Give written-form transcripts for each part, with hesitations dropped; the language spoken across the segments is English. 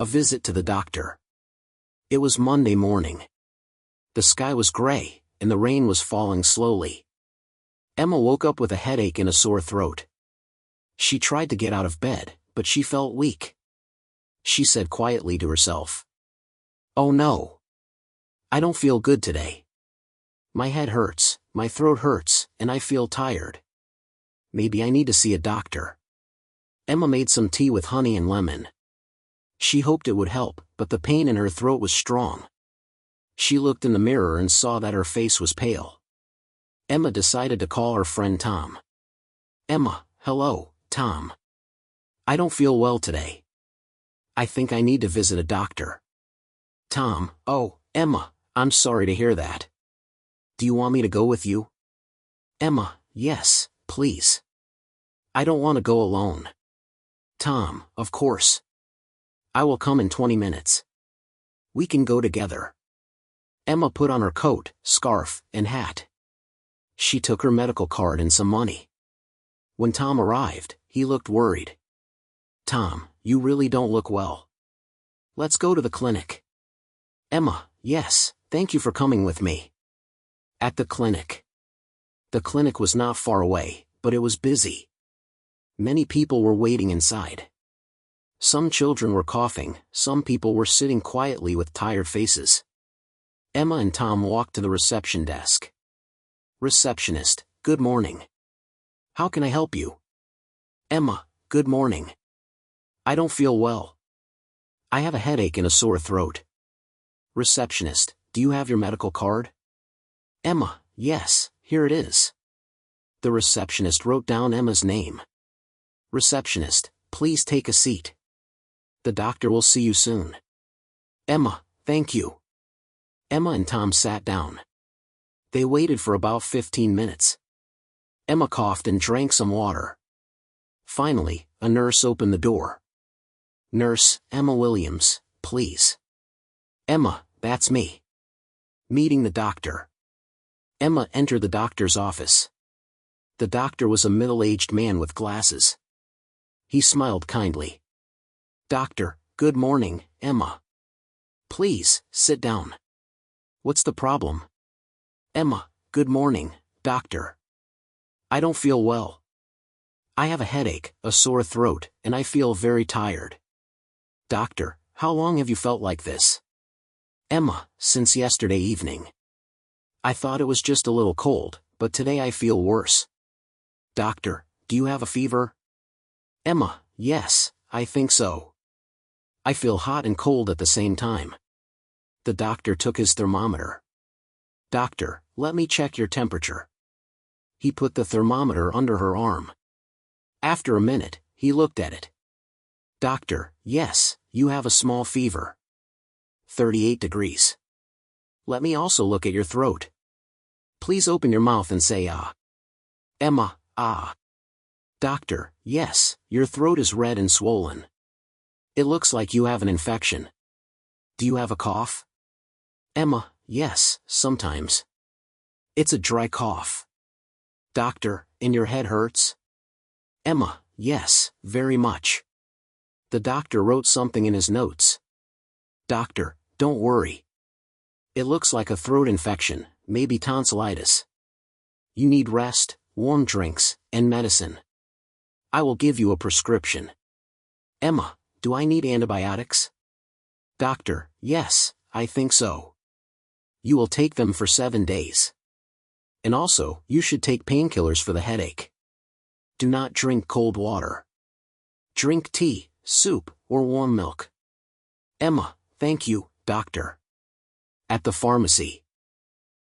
A visit to the doctor. It was Monday morning. The sky was gray, and the rain was falling slowly. Emma woke up with a headache and a sore throat. She tried to get out of bed, but she felt weak. She said quietly to herself, "Oh no. I don't feel good today. My head hurts, my throat hurts, and I feel tired. Maybe I need to see a doctor." Emma made some tea with honey and lemon. She hoped it would help, but the pain in her throat was strong. She looked in the mirror and saw that her face was pale. Emma decided to call her friend Tom. "Emma, hello, Tom. I don't feel well today. I think I need to visit a doctor." Tom, "Oh, Emma, I'm sorry to hear that. Do you want me to go with you?" Emma, "Yes, please. I don't want to go alone." Tom, "Of course. I will come in 20 minutes. We can go together." Emma put on her coat, scarf, and hat. She took her medical card and some money. When Tom arrived, he looked worried. "Tom, you really don't look well. Let's go to the clinic." Emma, "Yes, thank you for coming with me." At the clinic. The clinic was not far away, but it was busy. Many people were waiting inside. Some children were coughing, some people were sitting quietly with tired faces. Emma and Tom walked to the reception desk. "Receptionist, good morning. How can I help you?" Emma, "Good morning. I don't feel well. I have a headache and a sore throat." Receptionist, "Do you have your medical card?" Emma, "Yes, here it is." The receptionist wrote down Emma's name. Receptionist, "Please take a seat. The doctor will see you soon." Emma, "Thank you." Emma and Tom sat down. They waited for about 15 minutes. Emma coughed and drank some water. Finally, a nurse opened the door. "Nurse, Emma Williams, please." Emma, "That's me." Meeting the doctor. Emma entered the doctor's office. The doctor was a middle-aged man with glasses. He smiled kindly. "Doctor, good morning, Emma. Please, sit down. What's the problem?" Emma, "Good morning, doctor. I don't feel well. I have a headache, a sore throat, and I feel very tired." Doctor, "How long have you felt like this?" Emma, "Since yesterday evening. I thought it was just a little cold, but today I feel worse." Doctor, "Do you have a fever?" Emma, "Yes, I think so. I feel hot and cold at the same time." The doctor took his thermometer. "Doctor, let me check your temperature." He put the thermometer under her arm. After a minute, he looked at it. "Doctor, yes, you have a small fever. 38 degrees. Let me also look at your throat. Please open your mouth and say ah." Emma, "Ah." Doctor, "Yes, your throat is red and swollen. It looks like you have an infection. Do you have a cough?" Emma, "Yes, sometimes. It's a dry cough." Doctor, "And your head hurts?" Emma, "Yes, very much." The doctor wrote something in his notes. Doctor, "Don't worry. It looks like a throat infection, maybe tonsillitis. You need rest, warm drinks, and medicine. I will give you a prescription." Emma, "Do I need antibiotics?" Doctor, "Yes, I think so. You will take them for 7 days. And also, you should take painkillers for the headache. Do not drink cold water. Drink tea, soup, or warm milk." Emma, "Thank you, doctor." At the pharmacy.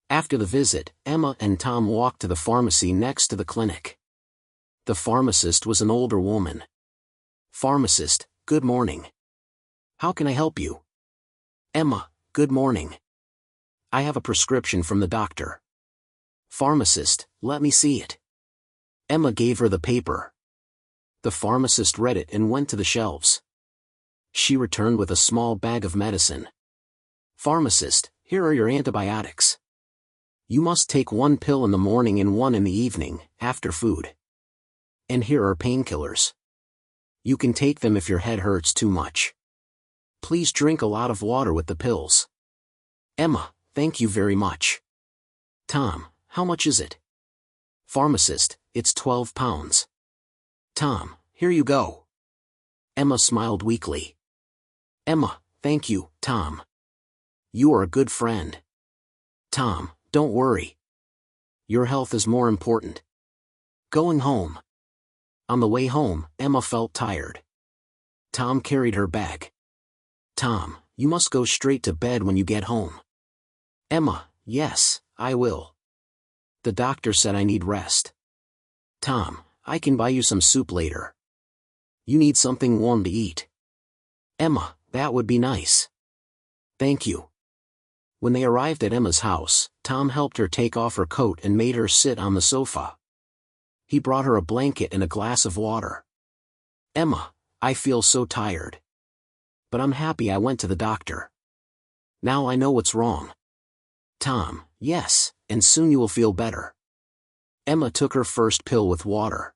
After the visit, Emma and Tom walked to the pharmacy next to the clinic. The pharmacist was an older woman. Pharmacist, "Good morning. How can I help you?" Emma, "Good morning. I have a prescription from the doctor." Pharmacist, "Let me see it." Emma gave her the paper. The pharmacist read it and went to the shelves. She returned with a small bag of medicine. Pharmacist, "Here are your antibiotics. You must take 1 pill in the morning and 1 in the evening, after food. And here are painkillers. You can take them if your head hurts too much. Please drink a lot of water with the pills. Emma, thank you very much. Tom, how much is it? Pharmacist, it's 12 pounds. Tom, here you go. Emma smiled weakly. Emma, thank you, Tom. You are a good friend. Tom, don't worry. Your health is more important. Going home. On the way home, Emma felt tired. Tom carried her bag. Tom, you must go straight to bed when you get home. Emma, yes, I will. The doctor said I need rest. Tom, I can buy you some soup later. You need something warm to eat. Emma, that would be nice. Thank you. When they arrived at Emma's house, Tom helped her take off her coat and made her sit on the sofa. He brought her a blanket and a glass of water. Emma, I feel so tired. But I'm happy I went to the doctor. Now I know what's wrong. Tom, yes, and soon you will feel better. Emma took her first pill with water.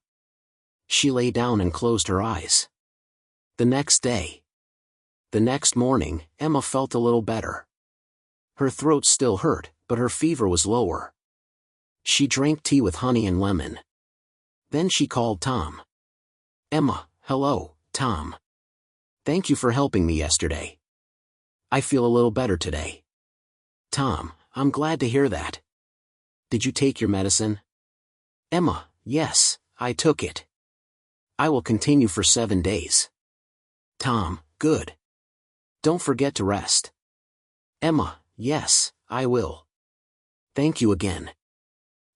She lay down and closed her eyes. The next day. The next morning, Emma felt a little better. Her throat still hurt, but her fever was lower. She drank tea with honey and lemon. Then she called Tom. Emma, hello, Tom. Thank you for helping me yesterday. I feel a little better today. Tom, I'm glad to hear that. Did you take your medicine? Emma, yes, I took it. I will continue for 7 days. Tom, good. Don't forget to rest. Emma, yes, I will. Thank you again.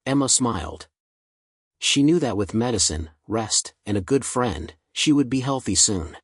Emma smiled. She knew that with medicine, rest, and a good friend, she would be healthy soon.